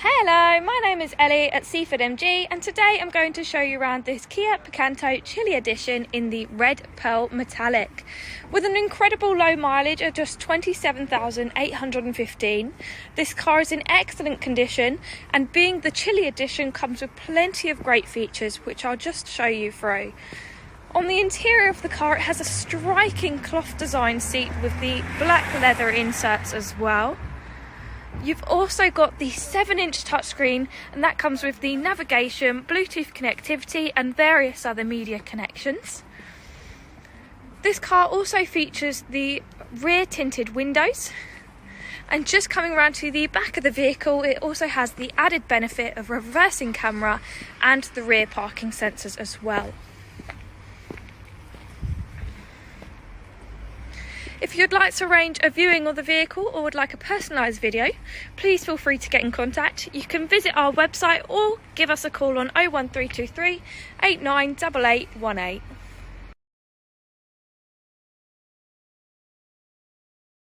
Hello, my name is Ellie at Seaford MG, and today I'm going to show you around this Kia Picanto Chilli edition in the red pearl metallic. With an incredible low mileage of just 27,815, this car is in excellent condition, and being the Chilli edition comes with plenty of great features which I'll just show you through. On the interior of the car, it has a striking cloth design seat with the black leather inserts as well. You've also got the 7-inch touchscreen, and that comes with the navigation, Bluetooth connectivity and various other media connections. This car also features the rear tinted windows, and just coming around to the back of the vehicle, it also has the added benefit of reversing camera and the rear parking sensors as well. If you'd like to arrange a viewing of the vehicle or would like a personalised video, please feel free to get in contact. You can visit our website or give us a call on 01323 898818.